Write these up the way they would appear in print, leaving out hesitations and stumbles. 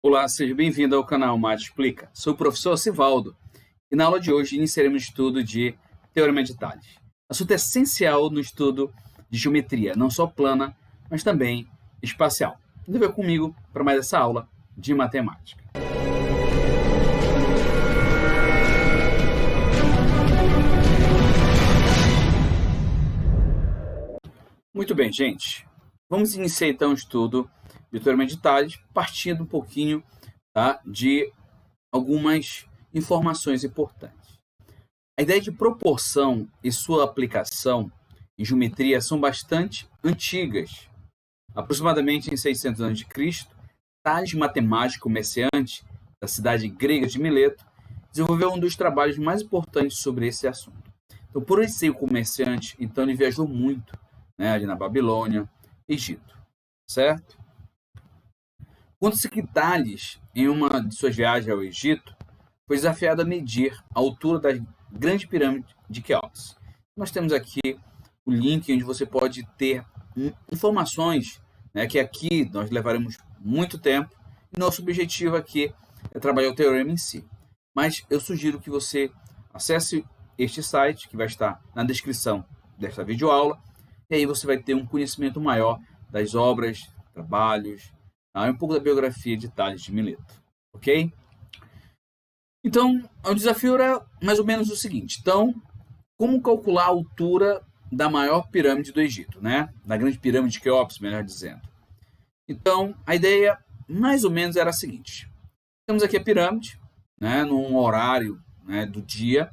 Olá, seja bem-vindo ao canal Mate Explica. Sou o professor Sivaldo e na aula de hoje iniciaremos o estudo de Teorema de Tales. Assunto essencial no estudo de geometria, não só plana, mas também espacial. Então vem comigo para mais essa aula de matemática. Muito bem, gente. Vamos iniciar então o estudo de Teorema de Tales, partindo um pouquinho de algumas informações importantes. A ideia de proporção e sua aplicação em geometria são bastante antigas. Aproximadamente em 600 a.C., Tales, matemático comerciante da cidade grega de Mileto, desenvolveu um dos trabalhos mais importantes sobre esse assunto. Então, por ele ser comerciante, então ele viajou muito, ali na Babilônia, Egito, certo? Conta-se que Tales, em uma de suas viagens ao Egito, foi desafiado a medir a altura da grande pirâmide de Quéops. Nós temos aqui o link onde você pode ter informações, que aqui nós levaremos muito tempo, e nosso objetivo aqui é trabalhar o teorema em si. Mas eu sugiro que você acesse este site, que vai estar na descrição desta videoaula, e aí você vai ter um conhecimento maior das obras, trabalhos, um pouco da biografia de Tales de Mileto, ok? Então, o desafio era mais ou menos o seguinte. Então, como calcular a altura da maior pirâmide do Egito, Da grande pirâmide de Quéops, melhor dizendo. Então, a ideia mais ou menos era a seguinte. Temos aqui a pirâmide, num horário do dia,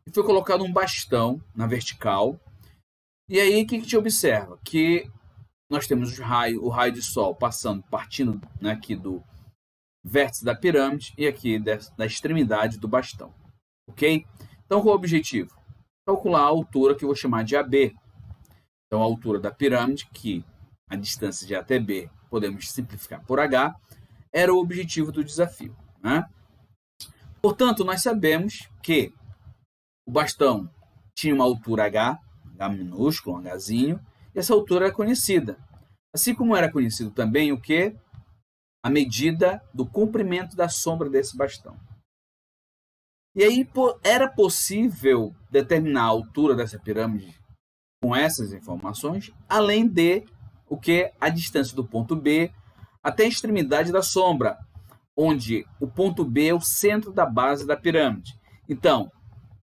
e foi colocado um bastão na vertical. E aí, o que a gente observa? Que nós temos o raio de sol partindo aqui do vértice da pirâmide e aqui da extremidade do bastão, ok? Então, qual é o objetivo? Calcular a altura que eu vou chamar de AB. Então, a altura da pirâmide, que a distância de A até B podemos simplificar por H, era o objetivo do desafio. Portanto, nós sabemos que o bastão tinha uma altura H minúsculo, um Hzinho, e essa altura é conhecida. Assim como era conhecido também o que? A medida do comprimento da sombra desse bastão. E aí era possível determinar a altura dessa pirâmide com essas informações, além de o que? A distância do ponto B até a extremidade da sombra, onde o ponto B é o centro da base da pirâmide. Então,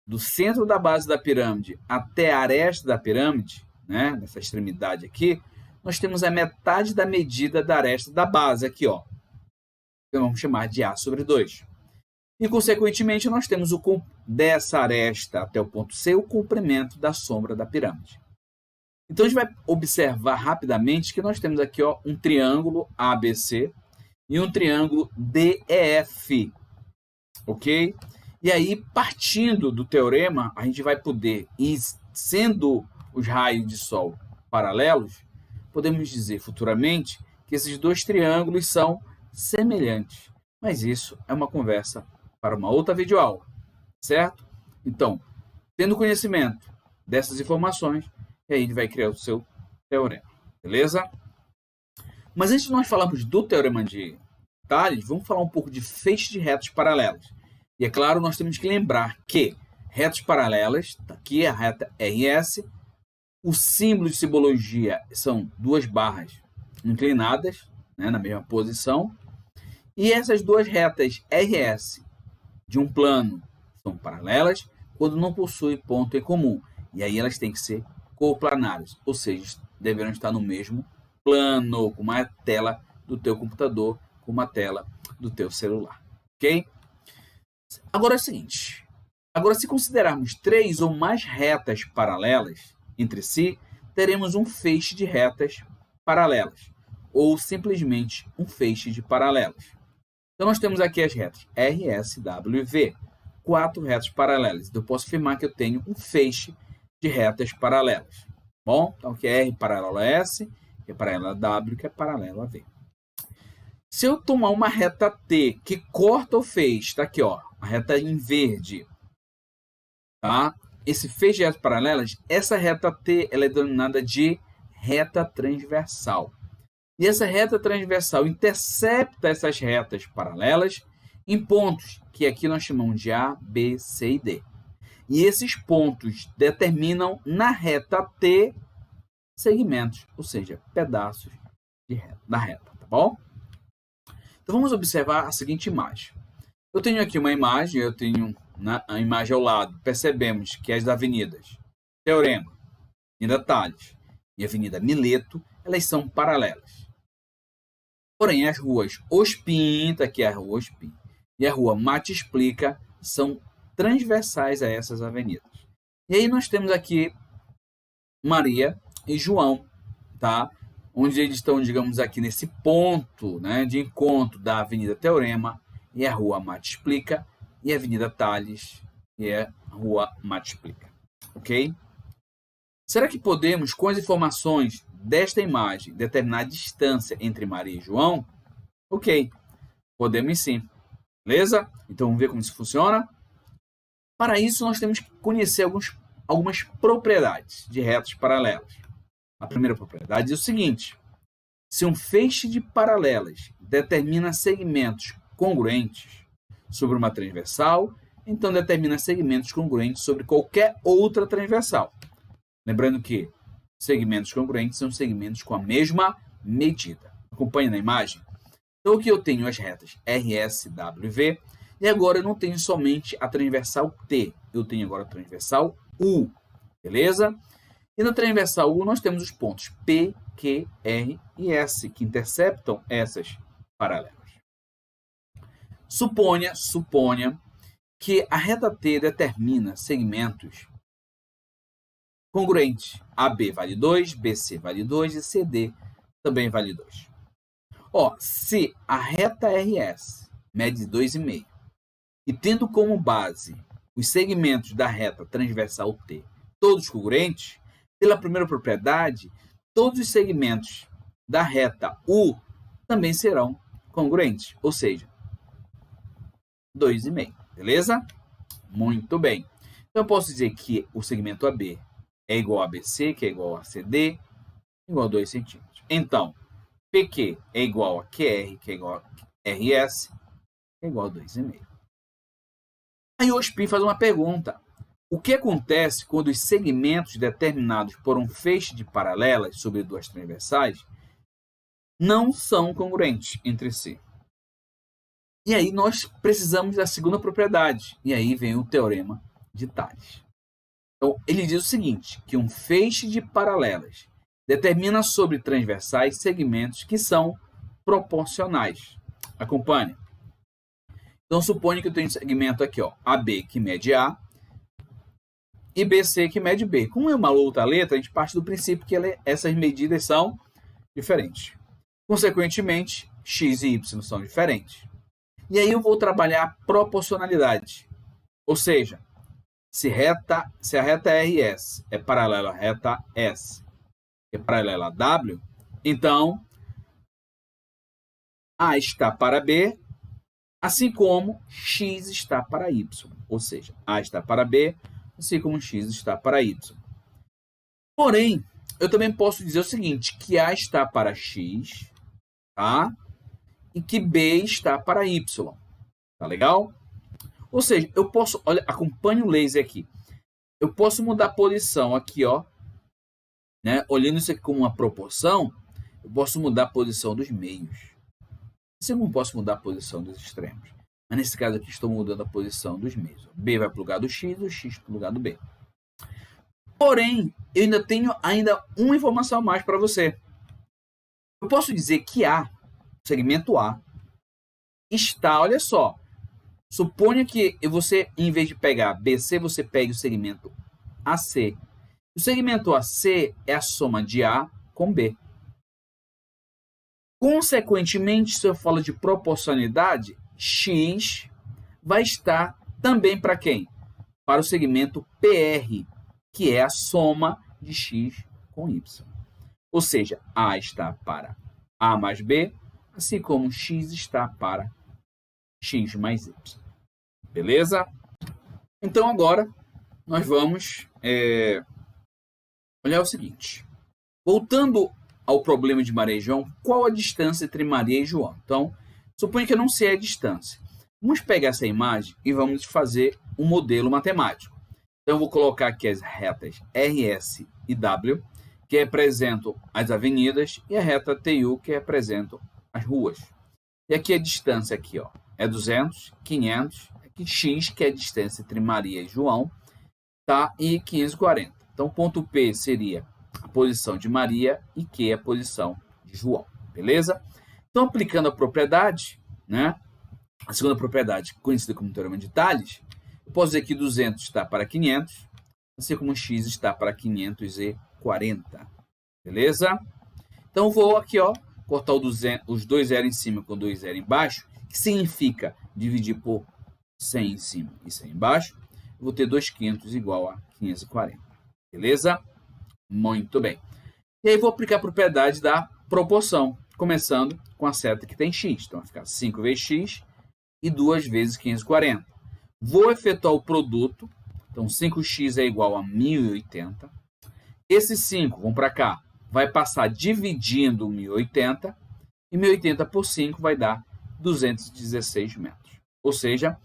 do centro da base da pirâmide até a aresta da pirâmide, nessa extremidade aqui, nós temos a metade da medida da aresta da base aqui, ó. Que vamos chamar de A sobre 2. E, consequentemente, nós temos dessa aresta até o ponto C, o comprimento da sombra da pirâmide. Então, a gente vai observar rapidamente que nós temos aqui um triângulo ABC e um triângulo DEF, ok? E aí, partindo do teorema, a gente vai poder, sendo os raios de sol paralelos, podemos dizer futuramente que esses dois triângulos são semelhantes. Mas isso é uma conversa para uma outra videoaula, certo? Então, tendo conhecimento dessas informações, aí a gente vai criar o seu teorema, beleza? Mas antes de nós falarmos do teorema de Tales, vamos falar um pouco de feixe de retas paralelas. E é claro, nós temos que lembrar que retas paralelas, aqui é a reta RS, o símbolo de simbologia são duas barras inclinadas, na mesma posição, e essas duas retas RS de um plano são paralelas quando não possuem ponto em comum, e aí elas têm que ser coplanares, ou seja, deverão estar no mesmo plano, como a tela do teu computador, como a tela do teu celular, ok? Agora é o seguinte, se considerarmos 3 ou mais retas paralelas entre si, teremos um feixe de retas paralelas, ou simplesmente um feixe de paralelas. Então, nós temos aqui as retas R, S, W e V, 4 retas paralelas. Então, eu posso afirmar que eu tenho um feixe de retas paralelas. Bom, então, que é R paralelo a S, que é paralelo a W, que é paralelo a V. Se eu tomar uma reta T que corta o feixe, está aqui, a reta em verde, esse feixe de retas paralelas, essa reta T ela é denominada de reta transversal. E essa reta transversal intercepta essas retas paralelas em pontos que aqui nós chamamos de A, B, C e D. E esses pontos determinam na reta T segmentos, ou seja, pedaços da reta, tá bom? Então vamos observar a seguinte imagem. Eu tenho aqui uma imagem, eu tenho a imagem ao lado, percebemos que as avenidas Teorema, Avenida Tales e Avenida Mileto, elas são paralelas. Porém, as ruas Ospim, aqui é a rua Ospim, e a rua Mate Explica são transversais a essas avenidas. E aí nós temos aqui Maria e João, tá? Onde eles estão, digamos, aqui nesse ponto, né, de encontro da Avenida Teorema e a Rua Mate Explica e a Avenida Tales e a Rua Mate Explica, ok? Será que podemos, com as informações desta imagem, determinar a distância entre Maria e João? Ok, podemos sim, beleza? Então vamos ver como isso funciona? Para isso, nós temos que conhecer algumas propriedades de retas paralelas. A primeira propriedade é o seguinte: se um feixe de paralelas determina segmentos congruentes sobre uma transversal, então determina segmentos congruentes sobre qualquer outra transversal. Lembrando que segmentos congruentes são segmentos com a mesma medida. Acompanhe na imagem. Então aqui eu tenho as retas RS, W, V, e agora eu não tenho somente a transversal T, eu tenho agora a transversal U, beleza? E na transversal U nós temos os pontos P, Q, R e S, que interceptam essas paralelas. Suponha que a reta T determina segmentos congruentes. AB vale 2, BC vale 2 e CD também vale 2. Se a reta RS mede 2,5 e tendo como base os segmentos da reta transversal T todos congruentes, pela primeira propriedade, todos os segmentos da reta U também serão congruentes, ou seja, 2,5, beleza? Muito bem. Então, eu posso dizer que o segmento AB é igual a BC, que é igual a CD, igual a 2 centímetros. Então, PQ é igual a QR, que é igual a RS, que é igual a 2,5. Aí o Ospim faz uma pergunta. O que acontece quando os segmentos determinados por um feixe de paralelas sobre duas transversais não são congruentes entre si? E aí nós precisamos da segunda propriedade. E aí vem o teorema de Tales. Então, ele diz o seguinte, que um feixe de paralelas determina sobre transversais segmentos que são proporcionais. Acompanhe. Então, suponha que eu tenho um segmento aqui, AB, que mede A, e BC, que mede B. Como é uma outra letra, a gente parte do princípio que essas medidas são diferentes. Consequentemente, X e Y são diferentes. E aí eu vou trabalhar a proporcionalidade. Ou seja, se a reta RS é paralela à reta S, é paralela a W, então A está para B, assim como X está para Y. Ou seja, A está para B, assim como X está para Y. Porém, eu também posso dizer o seguinte, que A está para X, tá? E que B está para Y. Tá legal? Ou seja, eu posso, olha, acompanhe o laser aqui. Eu posso mudar a posição aqui, né? Olhando isso aqui como uma proporção, eu posso mudar a posição dos meios. Assim como posso mudar a posição dos extremos. Mas nesse caso aqui estou mudando a posição dos meios. B vai para o lugar do X e o X para o lugar do B. Porém, eu ainda tenho uma informação a mais para você. Eu posso dizer que A, segmento A, está, olha só, suponha que você, em vez de pegar BC, você pegue o segmento AC. O segmento AC é a soma de A com B. Consequentemente, se eu falo de proporcionalidade, X vai estar também para quem? Para o segmento PR, que é a soma de X com Y. Ou seja, A está para A mais B, assim como X está para X mais Y. Beleza? Então, agora, nós vamos olhar o seguinte. Voltando ao problema de Maria e João, qual a distância entre Maria e João? Então, suponha que eu não sei a distância. Vamos pegar essa imagem e vamos fazer um modelo matemático. Então, eu vou colocar aqui as retas RS e W, que representam as avenidas, e a reta TU, que representam as ruas. E aqui a distância aqui, ó, é 200, 500, aqui X, que é a distância entre Maria e João, tá? E 540. Então, ponto P seria a posição de Maria e Q é a posição de João, beleza? Então, aplicando a propriedade, né? A segunda propriedade, conhecida como teorema de Tales, eu posso dizer que 200 está para 500, assim como x está para 540, beleza? Então, vou aqui, ó, cortar os dois zero em cima com dois zero embaixo, que significa dividir por 100 em cima e 100 embaixo. Eu vou ter 2,500 igual a 540, beleza? Muito bem. E aí, vou aplicar a propriedade da proporção, começando com a seta que tem x. Então, vai ficar 5 vezes x e 2 vezes 540. Vou efetuar o produto. Então, 5x é igual a 1080. Esses 5 vão para cá. Vai passar dividindo 1080. E 1080 por 5 vai dar 216 metros. Ou seja,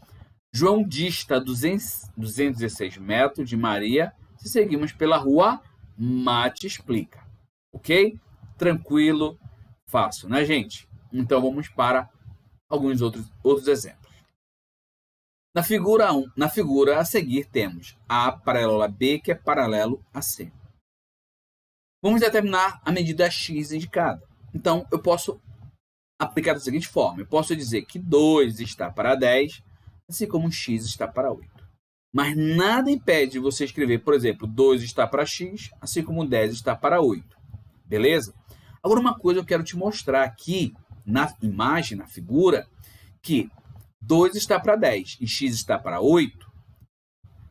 João dista 216 metros de Maria se seguimos pela rua Mate Explica. Ok? Tranquilo, fácil, né, gente? Então, vamos para alguns outros exemplos. Na figura a seguir temos A paralelo a B, que é paralelo a C. Vamos determinar a medida x indicada. Então, eu posso aplicar da seguinte forma. Eu posso dizer que 2 está para 10, assim como x está para 8. Mas nada impede você escrever, por exemplo, 2 está para x, assim como 10 está para 8. Beleza? Agora, uma coisa eu quero te mostrar aqui, na imagem, na figura, que 2 está para 10 e x está para 8.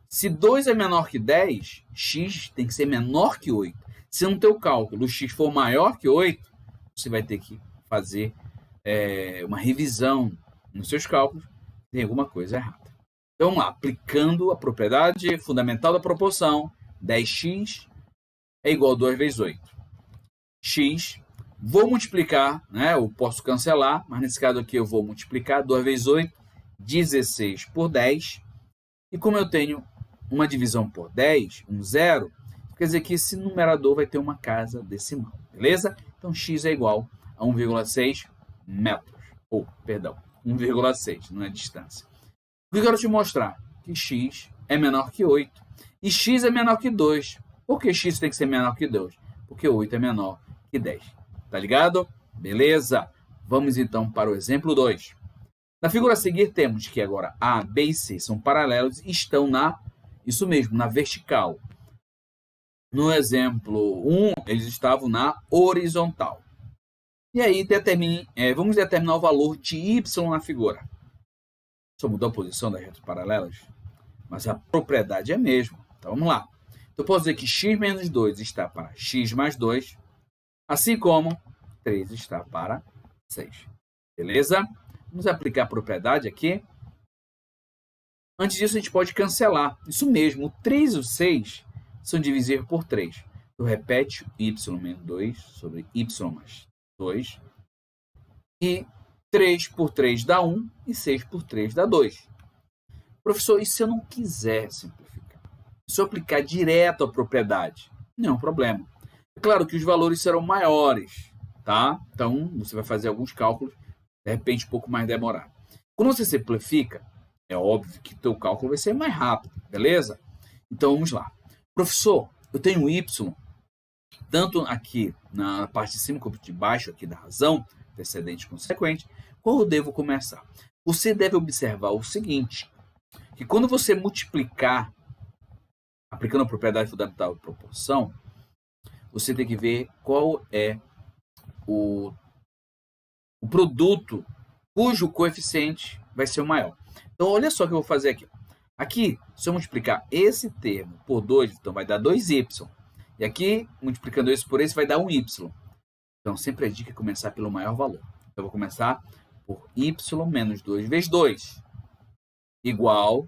Se 2 é menor que 10, x tem que ser menor que 8. Se no teu cálculo o x for maior que 8, você vai ter que fazer uma revisão nos seus cálculos. Tem alguma coisa errada. Então, vamos lá. Aplicando a propriedade fundamental da proporção, 10x é igual a 2 vezes 8. X, vou multiplicar, né? Eu posso cancelar, mas nesse caso aqui eu vou multiplicar 2 vezes 8, 16 por 10. E como eu tenho uma divisão por 10, um zero, quer dizer que esse numerador vai ter uma casa decimal, beleza? Então, x é igual a 1,6 metros. Ou, perdão, 1,6, não é distância. O que eu quero te mostrar? Que x é menor que 8 e x é menor que 2. Por que x tem que ser menor que 2? Porque 8 é menor que 10. Tá ligado? Beleza? Vamos então para o exemplo 2. Na figura a seguir temos que agora A, B e C são paralelos e estão isso mesmo, na vertical. No exemplo 1, eles estavam na horizontal. E aí, vamos determinar o valor de y na figura. Só mudou a posição das retas paralelas, mas a propriedade é a mesma. Então, vamos lá. Então, eu posso dizer que x menos 2 está para x mais 2, assim como 3 está para 6. Beleza? Vamos aplicar a propriedade aqui. Antes disso, a gente pode cancelar. Isso mesmo, o 3 e o 6 são divisíveis por 3. Eu repete y menos 2 sobre y mais 2. E 3 por 3 dá 1 e 6 por 3 dá 2. Professor, e se eu não quiser simplificar? Se eu aplicar direto a propriedade? Não, problema. É claro que os valores serão maiores, tá? Então, você vai fazer alguns cálculos, de repente, um pouco mais demorado. Quando você simplifica, é óbvio que o teu cálculo vai ser mais rápido, beleza? Então, vamos lá. Professor, eu tenho y, tanto aqui na parte de cima como de baixo aqui da razão, antecedente e consequente. Qual eu devo começar? Você deve observar o seguinte, que quando você multiplicar, aplicando a propriedade fundamental de proporção, você tem que ver qual é o produto cujo coeficiente vai ser o maior. Então, olha só o que eu vou fazer aqui. Aqui, se eu multiplicar esse termo por 2, então vai dar 2y. E aqui, multiplicando esse por esse, vai dar 1y. Então, sempre a dica é começar pelo maior valor. Então, eu vou começar por y menos 2 vezes 2, igual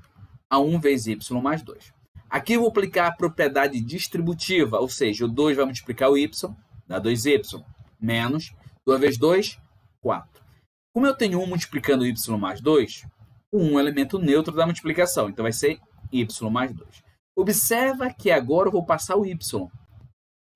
a 1 vezes y mais 2. Aqui eu vou aplicar a propriedade distributiva, ou seja, o 2 vai multiplicar o y, dá 2y, menos 2 vezes 2, 4. Como eu tenho 1 multiplicando y mais 2, o 1 é um elemento neutro da multiplicação, então vai ser y mais 2. Observa que agora eu vou passar o y.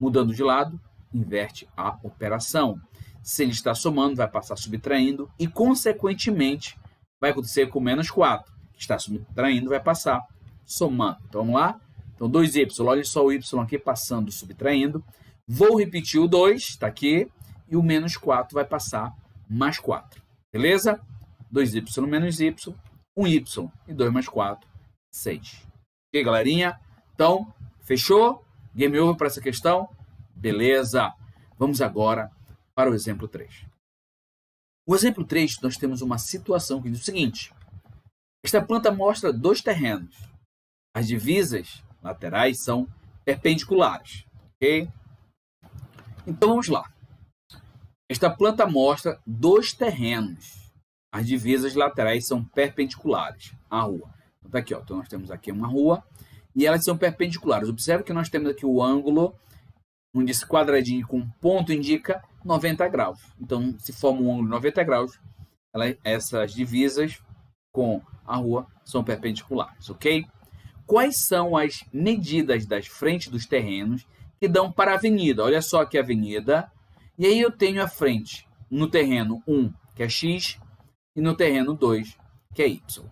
Mudando de lado, inverte a operação. Se ele está somando, vai passar subtraindo e, consequentemente, vai acontecer com menos 4. Que está subtraindo, vai passar somando. Então, vamos lá? Então, 2y, olha só o y aqui passando, subtraindo. Vou repetir o 2, está aqui, e o menos 4 vai passar mais 4. Beleza? 2y menos y, 1y e 2 mais 4, 6. Ok, galerinha? Então, fechou? Game over para essa questão? Beleza. Vamos agora para o exemplo 3. O exemplo 3, nós temos uma situação que diz o seguinte. Esta planta mostra 2 terrenos. As divisas laterais são perpendiculares. Ok? Então, vamos lá. Esta planta mostra 2 terrenos. As divisas laterais são perpendiculares à rua. Então, tá aqui, ó. Então, nós temos aqui uma rua e elas são perpendiculares. Observe que nós temos aqui o ângulo, onde esse quadradinho com ponto indica 90 graus. Então, se forma um ângulo de 90 graus, essas divisas com a rua são perpendiculares, ok? Quais são as medidas das frentes dos terrenos que dão para a avenida? Olha só aqui a avenida. E aí eu tenho a frente no terreno 1, que é x, e no terreno 2, que é y.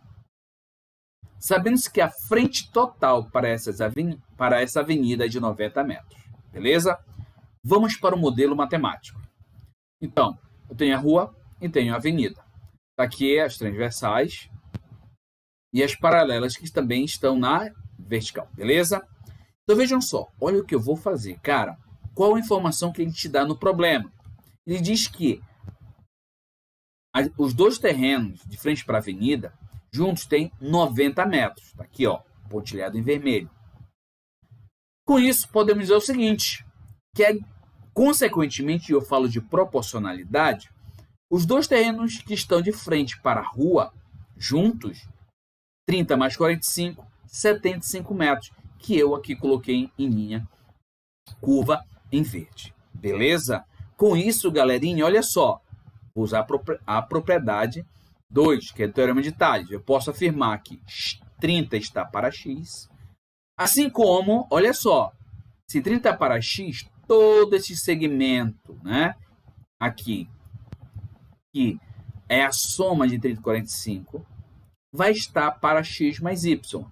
Sabendo-se que a frente total para essa avenida é de 90 metros. Beleza? Vamos para o modelo matemático. Então, eu tenho a rua e tenho a avenida. Aqui as transversais e as paralelas que também estão na vertical. Beleza? Então, vejam só. Olha o que eu vou fazer. Cara, qual a informação que ele te dá no problema? Ele diz que os 2 terrenos de frente para a avenida juntos têm 90 metros. Está aqui, ó, pontilhado em vermelho. Com isso, podemos dizer o seguinte, que consequentemente, eu falo de proporcionalidade, os 2 terrenos que estão de frente para a rua, juntos, 30 mais 45, 75 metros, que eu aqui coloquei em linha curva em verde. Beleza? Com isso, galerinha, olha só, vou usar a propriedade 2, que é o teorema de Tales. Eu posso afirmar que 30 está para x, assim como, olha só, se 30 para x, todo esse segmento, né, aqui, que é a soma de 30 e 45, vai estar para x mais y.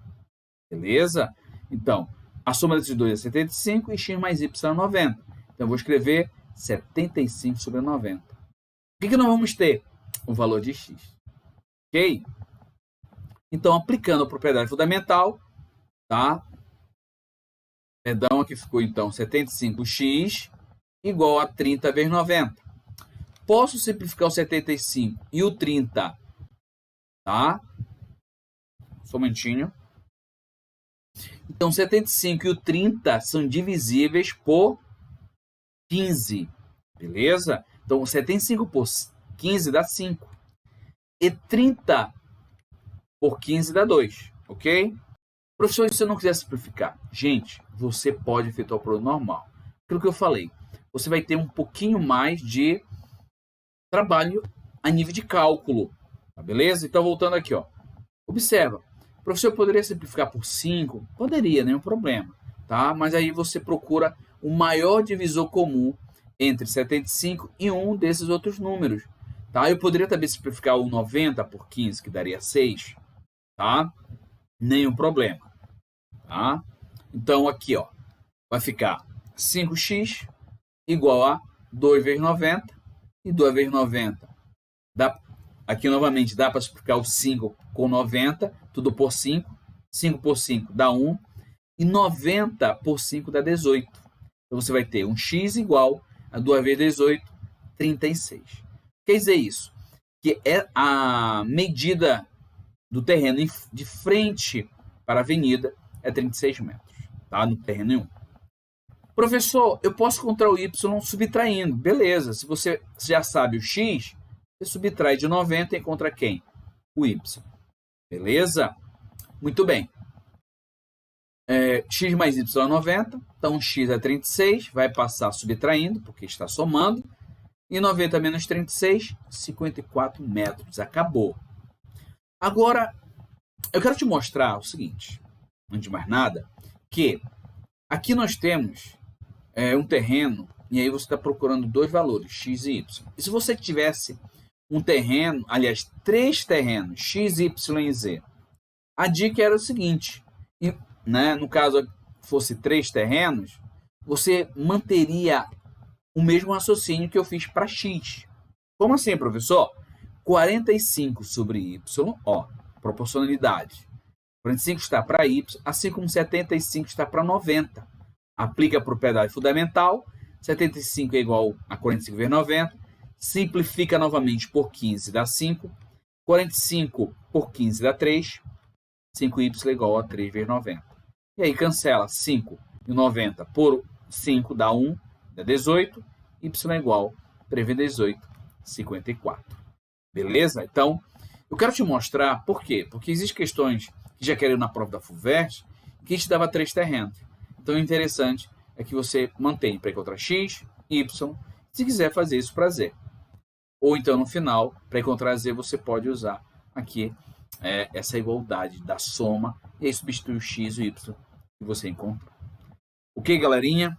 Beleza? Então, a soma desses dois é 75 e x mais y é 90. Então, eu vou escrever 75 sobre 90. O que nós vamos ter? O valor de x. Ok? Então, aplicando a propriedade fundamental, tá? Perdão, aqui ficou, então, 75x igual a 30 vezes 90. Posso simplificar o 75 e o 30, tá? Só um momentinho. Então, 75 e o 30 são divisíveis por 15, beleza? Então, 75 por 15 dá 5. E 30 por 15 dá 2, ok? Professor, e se eu não quiser simplificar? Gente, você pode efetuar o produto normal. Aquilo que eu falei, você vai ter um pouquinho mais de trabalho a nível de cálculo, tá beleza? Então, voltando aqui, ó. Observa, professor, eu poderia simplificar por 5? Poderia, nenhum problema, tá? Mas aí você procura o maior divisor comum entre 75 e um desses outros números, tá? Eu poderia também simplificar o 90 por 15, que daria 6, tá? Nenhum problema, tá? Então, aqui, ó, vai ficar 5x igual a 2 vezes 90, e 2 vezes 90 dá, aqui novamente dá para simplificar o 5 com 90, tudo por 5, 5 por 5 dá 1, e 90 por 5 dá 18. Então, você vai ter um x igual a 2 vezes 18, 36. Quer dizer isso? Que é a medida do terreno de frente para a avenida é 36 metros, tá? No terreno 1. Professor, eu posso encontrar o y subtraindo. Beleza, se você já sabe o x, você subtrai de 90 e encontra quem? O y. Beleza? Muito bem. x mais y é 90, então x é 36, vai passar subtraindo, porque está somando, e 90 menos 36, 54 metros, acabou. Agora, eu quero te mostrar o seguinte, antes de mais nada, que aqui nós temos um terreno, e aí você está procurando dois valores, x e y. E se você tivesse um terreno, aliás, três terrenos, x, y e z, a dica era o seguinte, no caso fosse três terrenos, você manteria o mesmo raciocínio que eu fiz para x. Como assim, professor? 45 sobre y, proporcionalidade. 45 está para y, assim como 75 está para 90. Aplica a propriedade fundamental, 75 é igual a 45 vezes 90, simplifica novamente por 15 dá 5, 45 por 15 dá 3, 5y é igual a 3 vezes 90. E aí cancela 5 e 90 por 5 dá 1, dá 18, y é igual a 3 vezes 18, 54. Beleza? Então, eu quero te mostrar por quê. Porque existem questões que já queriam na prova da FUVEST que te dava três terrenos. Então, o interessante é que você mantém para encontrar x, y, se quiser fazer isso para z. Ou então, no final, para encontrar z, você pode usar aqui essa igualdade da soma e aí substitui o x e o y que você encontrou. Ok, galerinha?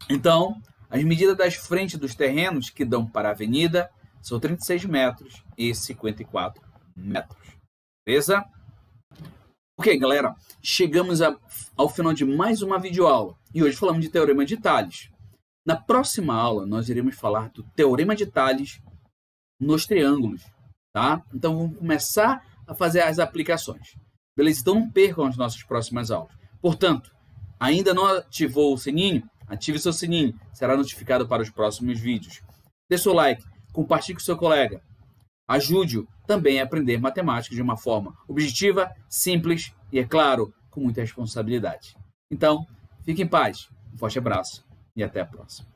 Então, as medidas das frentes dos terrenos que dão para a avenida são 36 metros e 54 metros. Beleza? Ok, galera, chegamos ao final de mais uma videoaula e hoje falamos de Teorema de Tales. Na próxima aula, nós iremos falar do Teorema de Tales nos triângulos, tá? Então, vamos começar a fazer as aplicações. Beleza? Então, não percam as nossas próximas aulas. Portanto, ainda não ativou o sininho? Ative seu sininho, será notificado para os próximos vídeos. Dê seu like, compartilhe com seu colega. Ajude-o também a aprender matemática de uma forma objetiva, simples e, é claro, com muita responsabilidade. Então, fique em paz, um forte abraço e até a próxima.